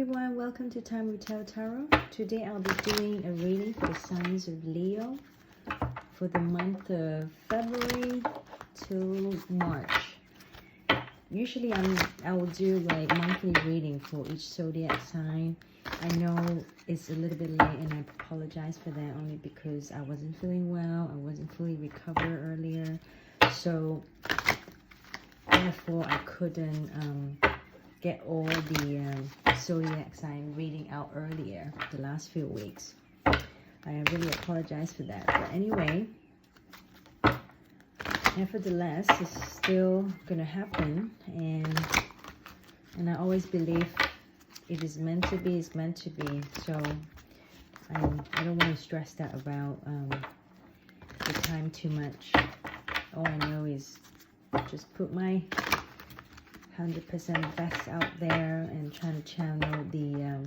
everyone, welcome to Time with Tarot. Today I'll be doing a reading for the signs of Leo for the month of February to March. Usually I will do like monthly reading for each zodiac sign. I know it's a little bit late and I apologize for that, only because I wasn't feeling well. I wasn't fully recovered earlier, so therefore I couldn't get all the zodiac sign reading out earlier the last few weeks. I really apologize for that, but anyway, nevertheless, it's still gonna happen, and I always believe it is meant to be, it's meant to be. So I don't want to stress that about the time too much. All I know is just put my 100% best out there and trying to channel the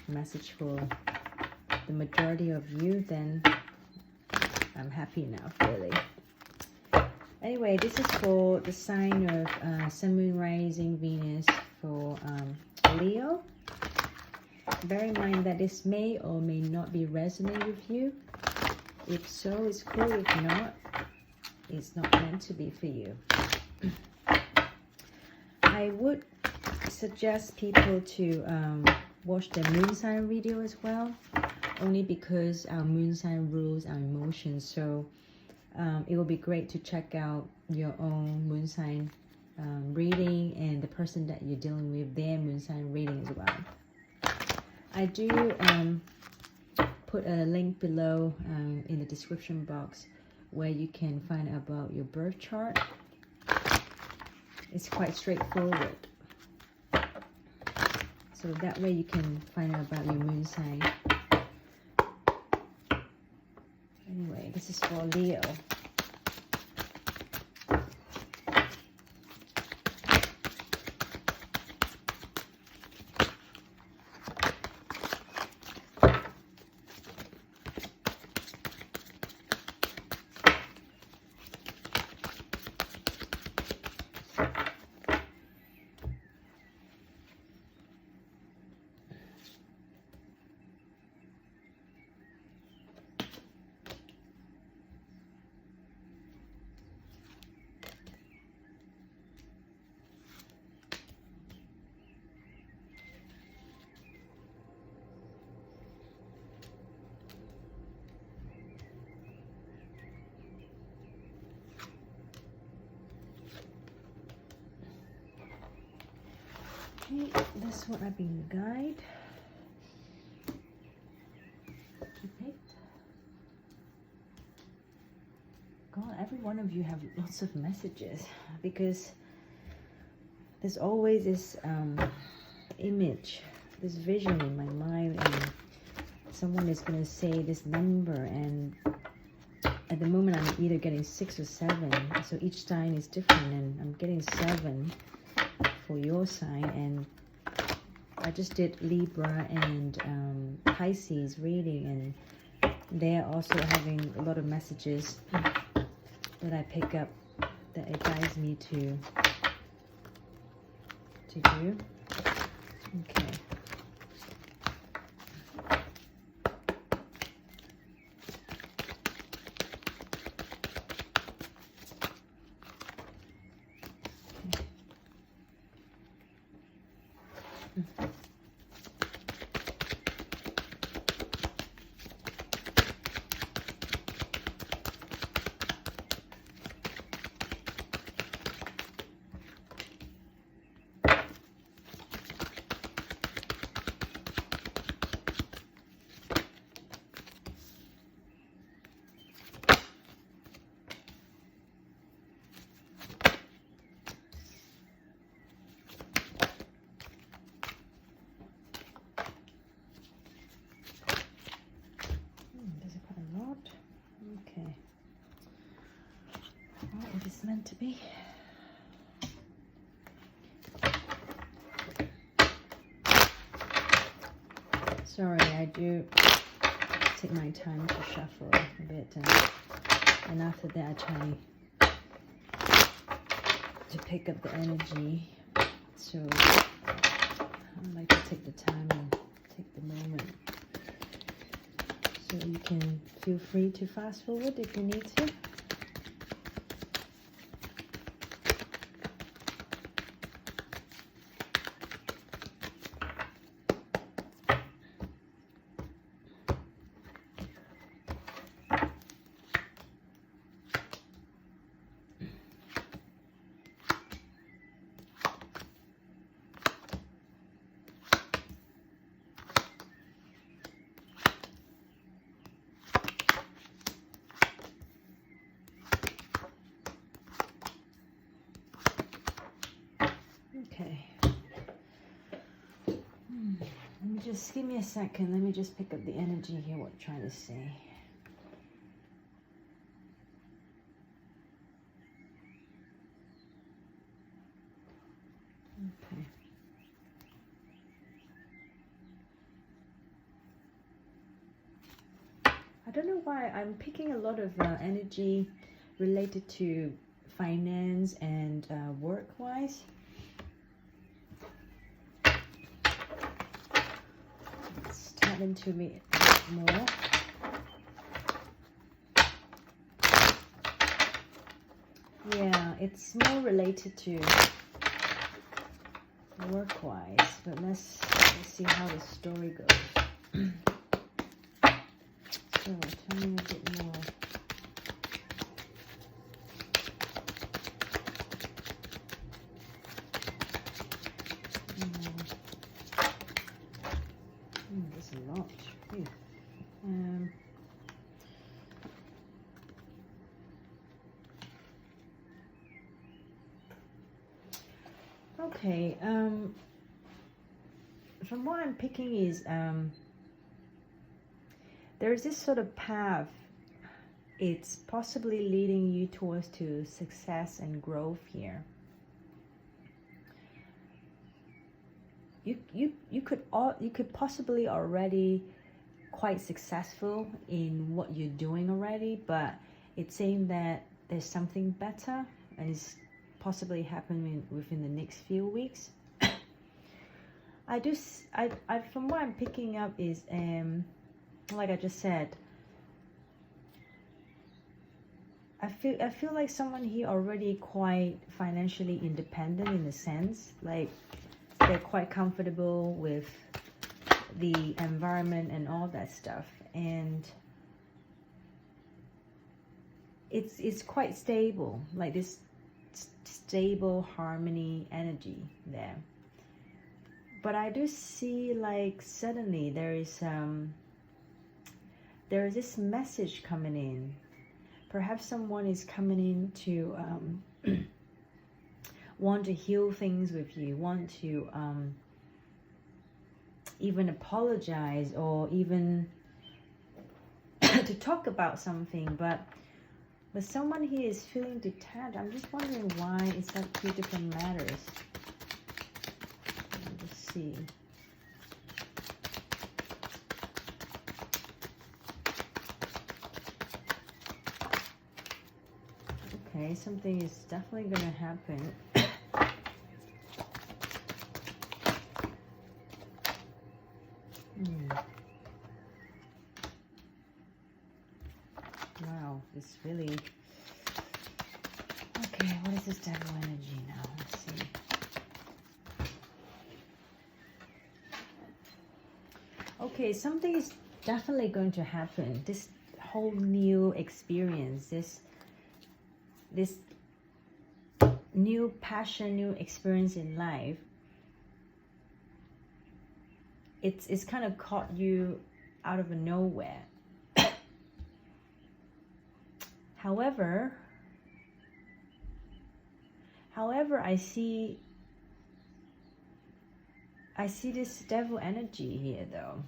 message for the majority of you. Then I'm happy enough, really. Anyway, this is for the sign of Sun, Moon, Rising, Venus for Leo. Bear in mind that this may or may not be resonating with you. If so, it's cool. If not, it's not meant to be for you. I would suggest people to watch the moon sign video as well, only because our moon sign rules our emotions. So it will be great to check out your own moon sign reading and the person that you're dealing with, their moon sign reading as well. I do put a link below in the description box where you can find out about your birth chart. It's quite straightforward, so that way you can find out about your moon sign. Anyway, this is for Leo. Okay, this what I've been guide. Keep it. God, every one of you have lots of messages, because there's always this image, this vision in my mind, and someone is going to say this number, and at the moment I'm either getting 6 or 7, so each sign is different, and I'm getting 7 for your sign. And I just did Libra and Pisces reading, and they're also having a lot of messages that I pick up that advise me to do. Okay. Okay. Well, it is meant to be. Sorry, I do take my time to shuffle a bit, and after that I try to pick up the energy. So I like to take the time feel free to fast forward if you need to. Okay. Let me just give me a second. Let me just pick up the energy here. What I'm trying to say. Okay. I don't know why I'm picking a lot of energy related to finance and work-wise. Let's tap into me a bit more. Yeah, it's more related to work-wise, but let's see how the story goes. So, tell me a bit more. There's a lot. Okay. From what I'm picking is there's this sort of path. It's possibly leading you towards to success and growth here. You could possibly already quite successful in what you're doing already, but it's saying that there's something better and it's possibly happening within the next few weeks. I from what I'm picking up is like I just said, I feel like someone here already quite financially independent in a sense, like they're quite comfortable with the environment and all that stuff, and it's quite stable, like this stable harmony energy there. But I do see like suddenly there is this message coming in. Perhaps someone is coming in to want to heal things with you, want to even apologize or even to talk about something, but someone here is feeling detached. I'm just wondering why it's like two different matters. Let's see. Okay, something is definitely going to happen. Wow, it's really... Okay, what is this devil energy now? Let's see. Okay, something is definitely going to happen. This whole new experience, this new passion, new experience in life, it's kind of caught you out of nowhere. However, I see this devil energy here though.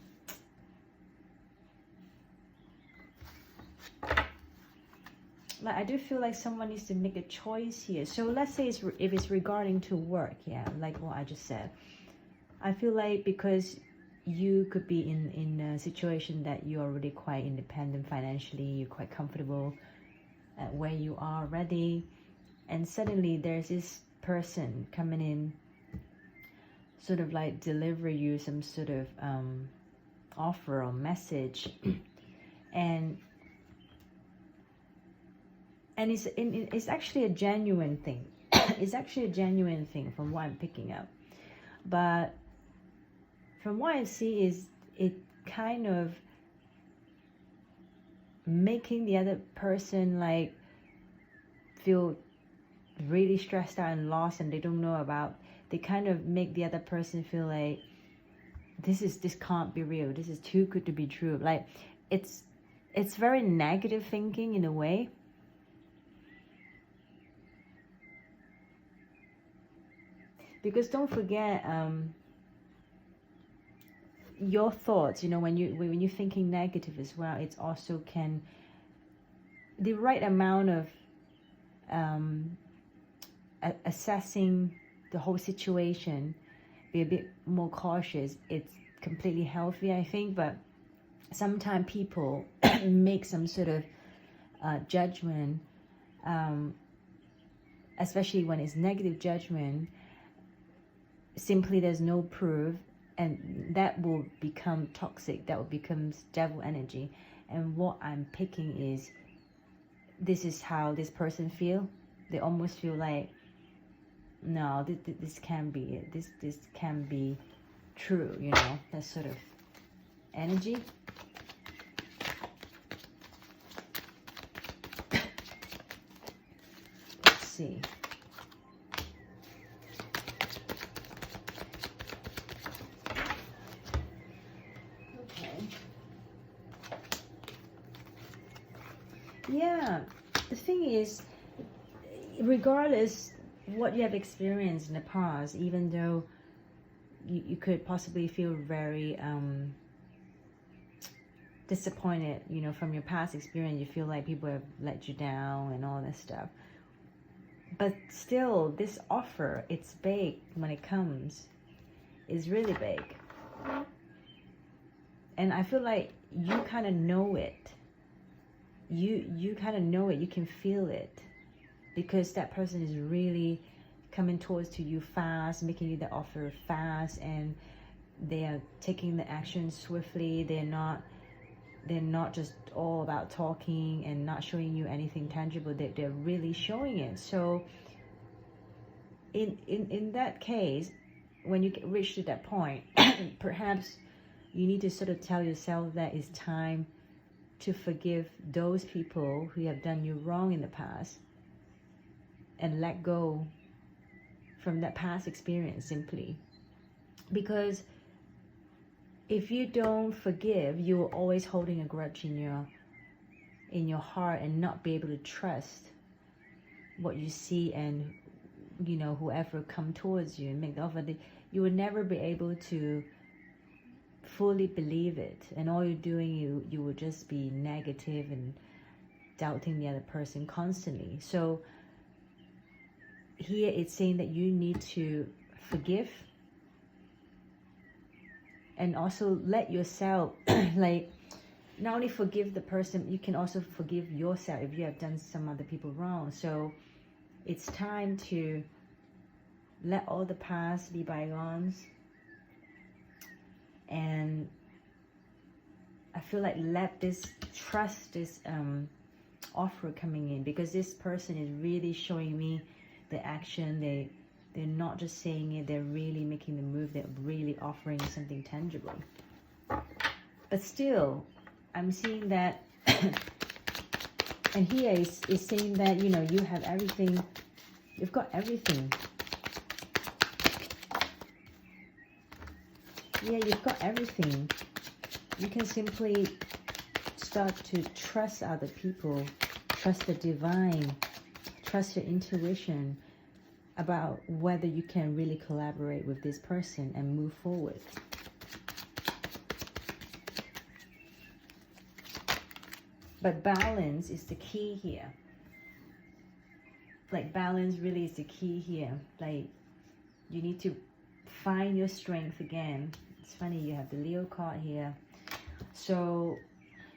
Like I do feel like someone needs to make a choice here. So let's say if it's regarding to work, yeah, like what I just said. I feel like because you could be in a situation that you're already quite independent financially, you're quite comfortable at where you are already, and suddenly there's this person coming in, sort of like deliver you some sort of offer or message, and And it's actually a genuine thing. It's actually a genuine thing from what I'm picking up. But from what I see is it kind of making the other person like feel really stressed out and lost, and they don't know about, they kind of make the other person feel like this can't be real, this is too good to be true. Like it's very negative thinking in a way. Because don't forget, your thoughts, you know, when you're thinking negative as well, it's also can, the right amount of assessing the whole situation, be a bit more cautious, it's completely healthy, I think. But sometimes people make some sort of judgment, especially when it's negative judgment, simply there's no proof, and that will become toxic, that will become devil energy. And what I'm picking is, this is how this person feel. They almost feel like, no, this can't be it, this can't be true, you know, that sort of energy. Let's see. Yeah, the thing is, regardless what you have experienced in the past, even though you could possibly feel very disappointed, you know, from your past experience, you feel like people have let you down and all that stuff. But still, this offer, it's big when it comes. It's really big. And I feel like you kind of know it. You kind of know it, you can feel it, because that person is really coming towards to you fast, making you the offer fast, and they are taking the action swiftly. They're not just all about talking and not showing you anything tangible. They're really showing it. So in that case, when you reach to that point, perhaps you need to sort of tell yourself that it's time to forgive those people who have done you wrong in the past, and let go from that past experience, simply. Because if you don't forgive, you're always holding a grudge in your heart, and not be able to trust what you see, and you know, whoever come towards you and make the offer, you will never be able to fully believe it. And all you're doing, you will just be negative and doubting the other person constantly. So here it's saying that you need to forgive, and also let yourself like not only forgive the person, you can also forgive yourself if you have done some other people wrong. So it's time to let all the past be bygones. And I feel like let this, trust this offer coming in, because this person is really showing me the action. They're not just saying it, they're really making the move, they're really offering something tangible. But still, I'm seeing that and here is saying that, you know, you have everything, you've got everything. Yeah, you've got everything. You can simply start to trust other people, trust the divine, trust your intuition about whether you can really collaborate with this person and move forward. But balance is the key here. Like balance really is the key here. Like you need to find your strength again. It's funny, you have the Leo card here. So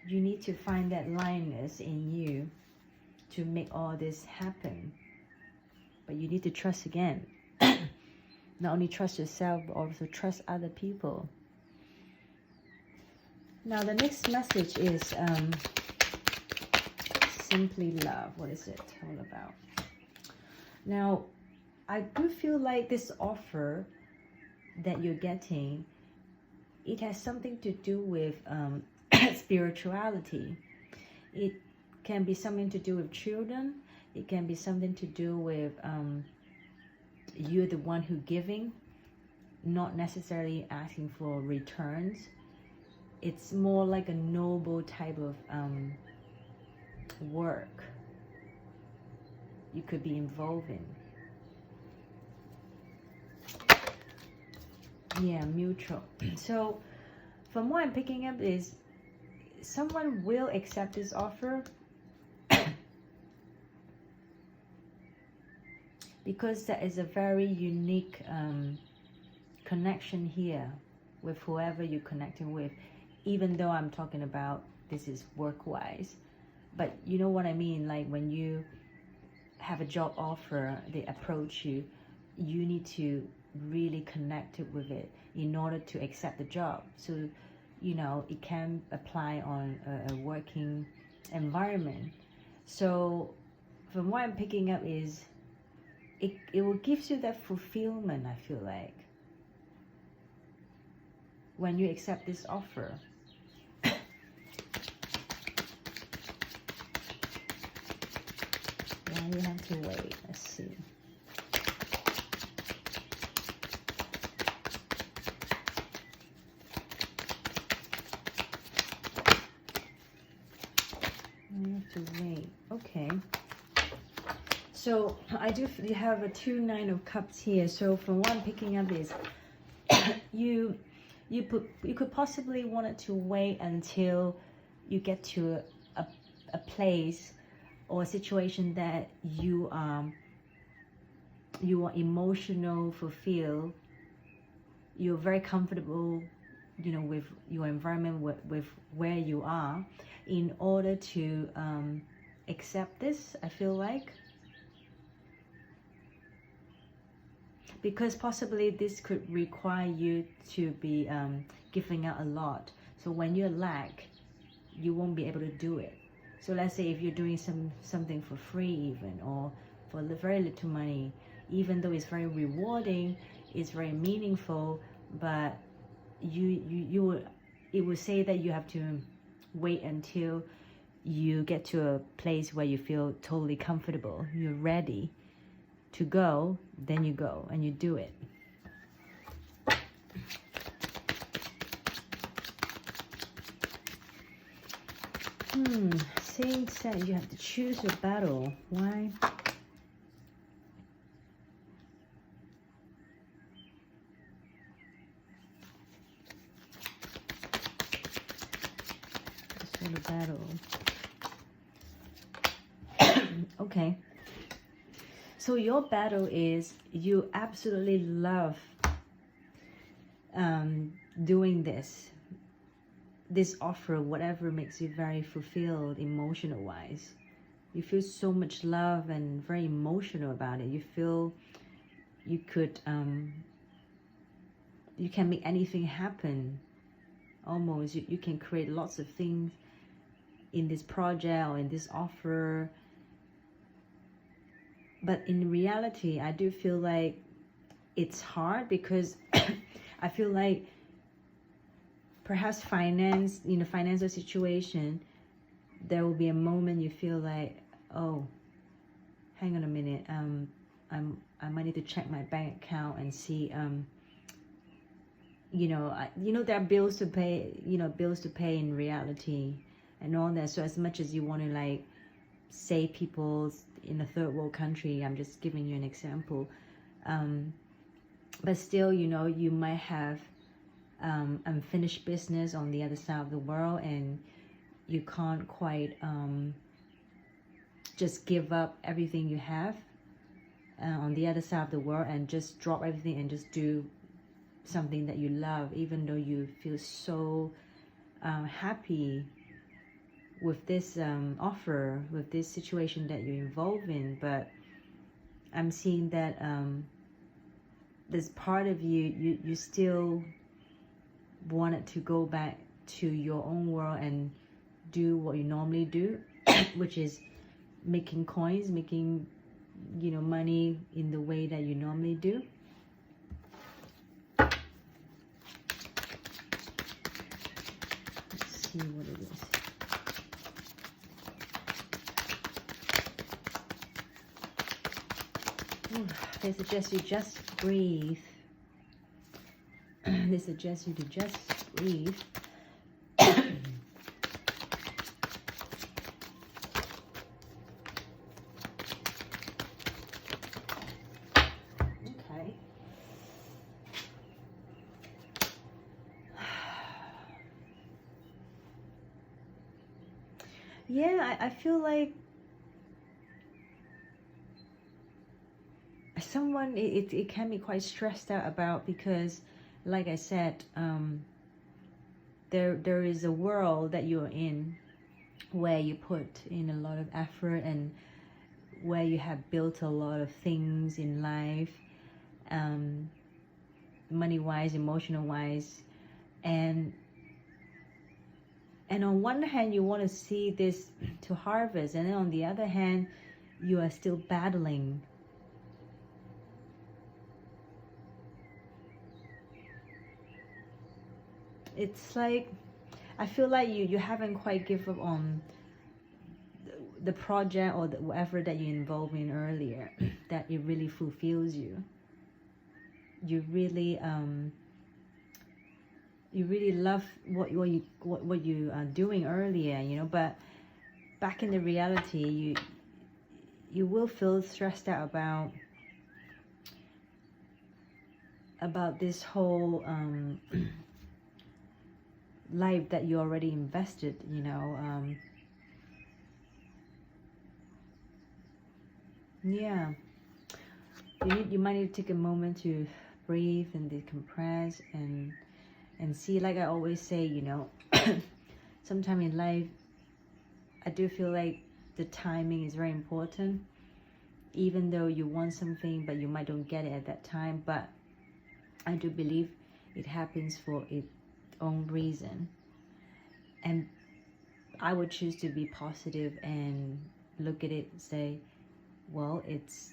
you need to find that lioness in you to make all this happen. But you need to trust again. Not only trust yourself, but also trust other people. Now the next message is Simply Love. What is it all about? Now, I do feel like this offer that you're getting, it has something to do with spirituality. It can be something to do with children. It can be something to do with you're the one who giving, not necessarily asking for returns. It's more like a noble type of work you could be involved in. Yeah, mutual. So from what I'm picking up is someone will accept this offer because there is a very unique connection here with whoever you're connecting with, even though I'm talking about this is work-wise. But you know what I mean, like when you have a job offer, they approach you, you need to really connect with it in order to accept the job. So, you know, it can apply on a working environment. So from what I'm picking up is it will give you that fulfillment, I feel like, when you accept this offer. Now you have to wait. Let's see. You have to wait. Okay. So I do have a 2 9 of Cups here. So from what I'm picking up is you could possibly want to wait until you get to a place or a situation that you are emotional fulfilled. You're very comfortable, you know, with your environment, with where you are, in order to accept this, I feel like. Because possibly this could require you to be giving out a lot. So when you lack, you won't be able to do it. So let's say if you're doing something for free even, or for very little money, even though it's very rewarding, it's very meaningful, but it would say that you have to wait until you get to a place where you feel totally comfortable, you're ready to go, then you go and you do it. Saying said you have to choose your battle. Why? The battle. Okay. So your battle is you absolutely love doing this offer, whatever makes you very fulfilled emotional wise. You feel so much love and very emotional about it. You feel you could you can make anything happen. Almost you can create lots of things in this project or in this offer. But in reality, I do feel like it's hard because I feel like perhaps financial situation, there will be a moment you feel like, oh, hang on a minute, I might need to check my bank account and see, there are bills to pay, bills to pay in reality and all that. So as much as you want to like save people in a third world country, I'm just giving you an example, but still, you might have unfinished business on the other side of the world, and you can't quite just give up everything you have on the other side of the world and just drop everything and just do something that you love, even though you feel so happy with this offer, with this situation that you're involved in. But I'm seeing that there's part of you still wanted to go back to your own world and do what you normally do, which is making coins, making, you know, money in the way that you normally do. Let's see what it is. Ooh, they suggest you just breathe. They suggest you to just breathe. Okay. Yeah, I feel like someone, it can be quite stressed out about, because like I said, there is a world that you're in where you put in a lot of effort, and where you have built a lot of things in life, money wise, emotional wise, and on one hand you want to see this to harvest, and then on the other hand you are still battling. It's like, I feel like you haven't quite given up on the project or whatever that you involved in earlier, that it really fulfills you. You really love what you are doing earlier, you know, but back in the reality, you will feel stressed out about this whole life that you already invested, you know. Yeah, you might need to take a moment to breathe and decompress, and see, like I always say, you know, sometime in life I do feel like the timing is very important. Even though you want something but you might don't get it at that time, but I do believe it happens for its own reason. And I would choose to be positive and look at it and say, well, it's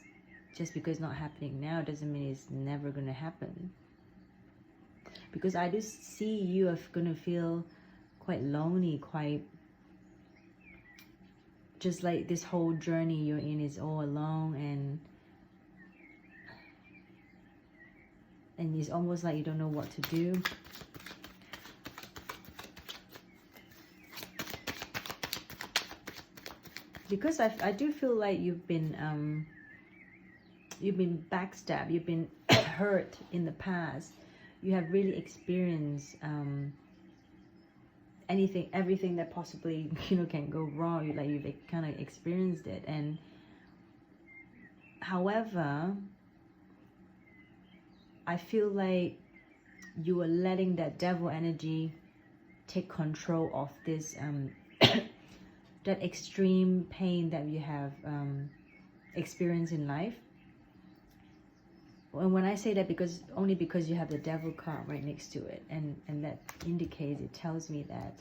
just because it's not happening now doesn't mean it's never going to happen. Because I do see you are going to feel quite lonely, quite just like this whole journey you're in is all alone, and it's almost like you don't know what to do. Because I do feel like you've been backstabbed, you've been hurt in the past. You have really experienced everything that possibly, you know, can go wrong. You've kind of experienced it. And however, I feel like you are letting that devil energy take control of this that extreme pain that you have experienced in life. And when I say that, only because you have the devil card right next to it, and that indicates, it tells me that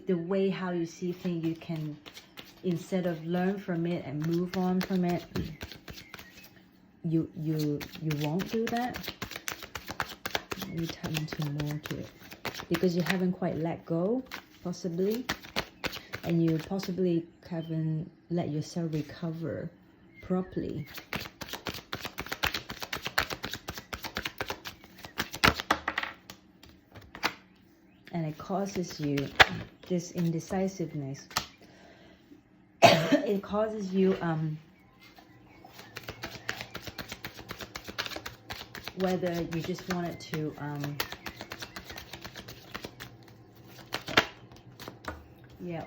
the way how you see things, you can, instead of learn from it and move on from it, you won't do that. Let me tap into more to it, because you haven't quite let go, possibly, and you possibly haven't let yourself recover properly. And it causes you this indecisiveness. It causes you whether you just wanted to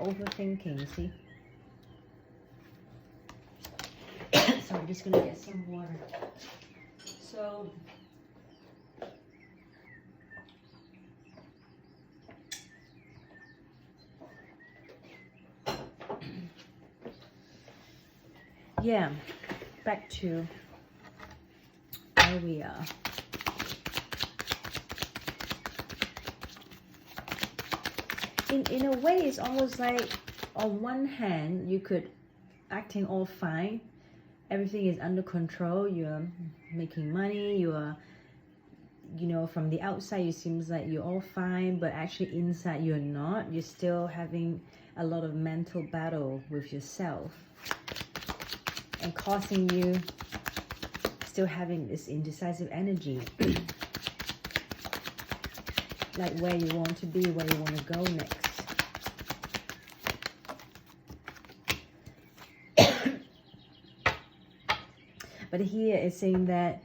overthinking, see? So I'm just gonna get some water. So yeah, back to where we are. in a way, it's almost like on one hand you could acting all fine, everything is under control, you're making money, you're, you know, from the outside it seems like you're all fine, but actually inside you're not. You're still having a lot of mental battle with yourself and causing you still having this indecisive energy. Like where you want to be, where you want to go next. But here it's saying that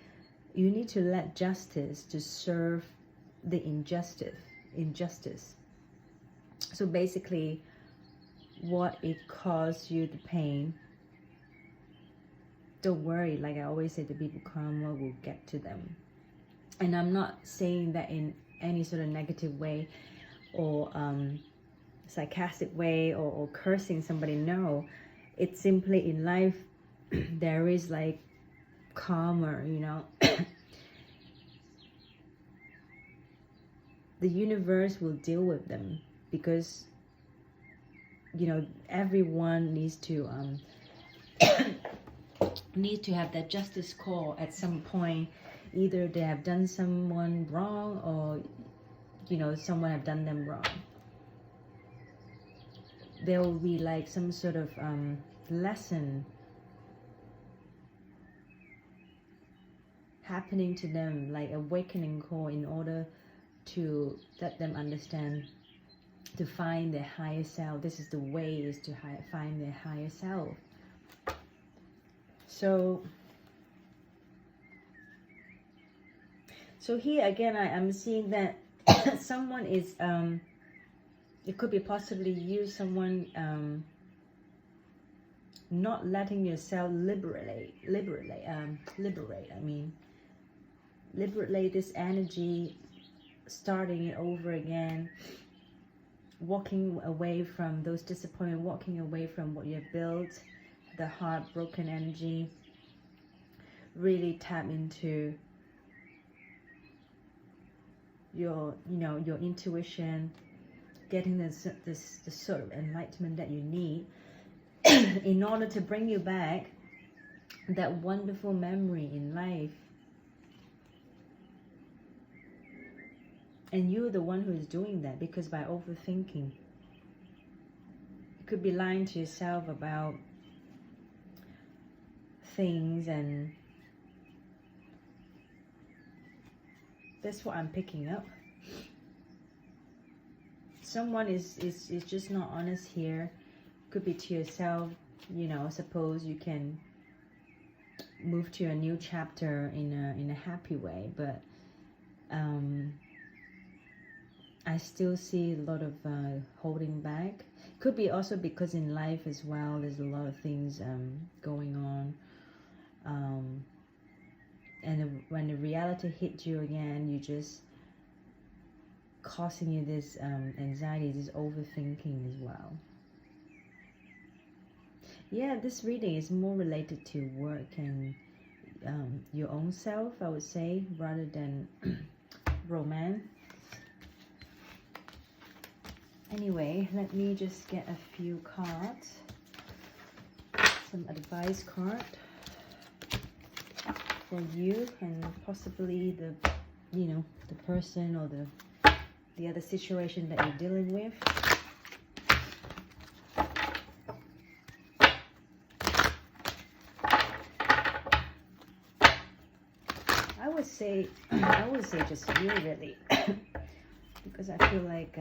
you need to let justice to serve the injustice. So basically, what it caused you the pain, don't worry. Like I always say, the people karma will get to them. And I'm not saying that in any sort of negative way or sarcastic way or cursing somebody. No, it's simply in life there is like karma, you know. The universe will deal with them because, you know, everyone needs to need to have that justice call at some point. Either they have done someone wrong or, you know, someone have done them wrong. There will be like some sort of lesson happening to them, like awakening call, in order to let them understand to find their higher self. This is the way, is to find their higher self. So here again, I'm seeing that someone is, it could be possibly you, someone not letting yourself liberate this energy, starting it over again, walking away from those disappointments, walking away from what you have built, the heartbroken energy. Really tap into your, you know, your intuition, getting this sort of enlightenment that you need in order to bring you back that wonderful memory in life. And you're the one who is doing that, because by overthinking, you could be lying to yourself about things, and that's what I'm picking up. Someone is just not honest here. Could be to yourself, you know. Suppose you can move to a new chapter in a happy way, but I still see a lot of holding back. Could be also because in life as well, there's a lot of things going on. And when the reality hits you again, you just causing you this anxiety, this overthinking as well. Yeah, this reading is more related to work and your own self, I would say, rather than romance. Anyway, let me just get a few cards, some advice card for you and possibly the, you know, the person or the other situation that you're dealing with. I would say just you, really, because I feel like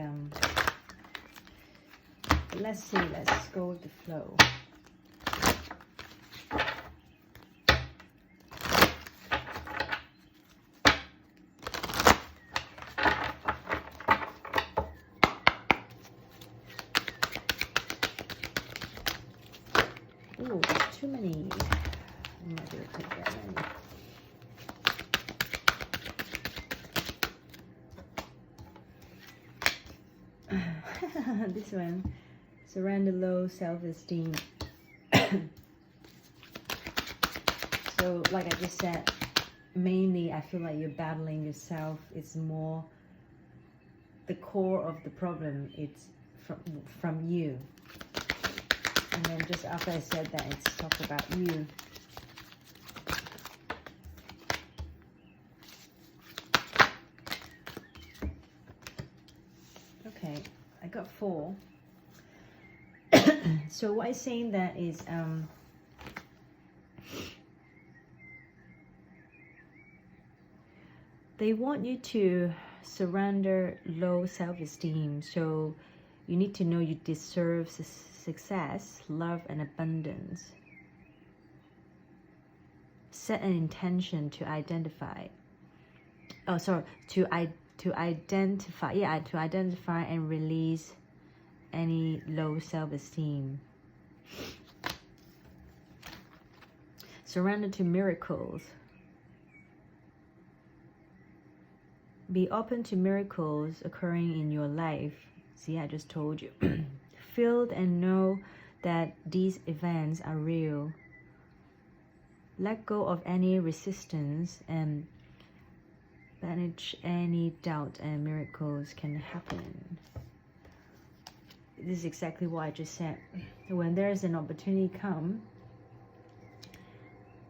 let's see, let's go with the flow. Oh, there's too many. I'm not going to take that many. This one, surrender low self-esteem. So like I just said, mainly I feel like you're battling yourself. It's more the core of the problem. It's from you. And then just after I said that, it's talk about you. Okay, I got 4. So what I'm saying that is they want you to surrender low self-esteem. So you need to know you deserve success, love, and abundance. Set an intention to identify. Oh, sorry, to identify and release any low self-esteem. Surrender to miracles. Be open to miracles occurring in your life. See, I just told you. Feel and know that these events are real. Let go of any resistance and banish any doubt, and miracles can happen. This is exactly what I just said. When there's an opportunity come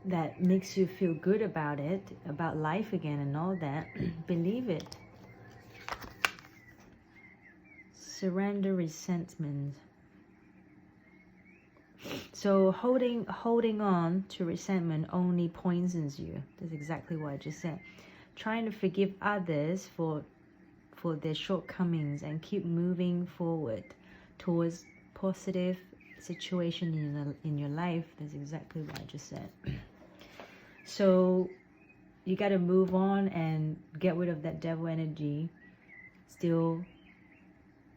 that makes you feel good about it, about life again and all that, believe it. Surrender resentment. So holding on to resentment only poisons you. That's exactly what I just said. Trying to forgive others for their shortcomings and keep moving forward towards positive situation in your life. That's exactly what I just said. So you got to move on and get rid of that devil energy. Still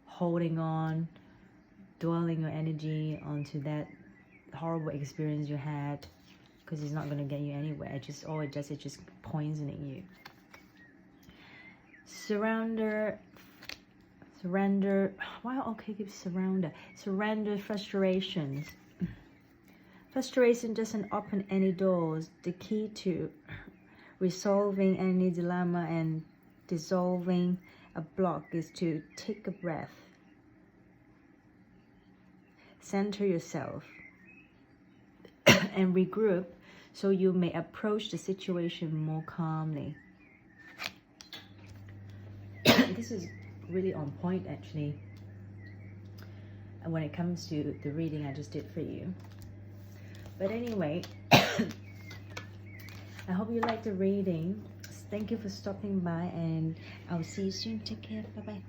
holding on, dwelling your energy onto that horrible experience you had, because it's not going to get you anywhere. All it does is just poisoning you. Surrender. Why okay, keep surrender frustrations. Frustration doesn't open any doors. The key to resolving any dilemma and dissolving a block is to take a breath. Center yourself and regroup so you may approach the situation more calmly. This is really on point actually when it comes to the reading I just did for you. But anyway, I hope you liked the reading. Thank you for stopping by, and I'll see you soon. Take care. Bye bye.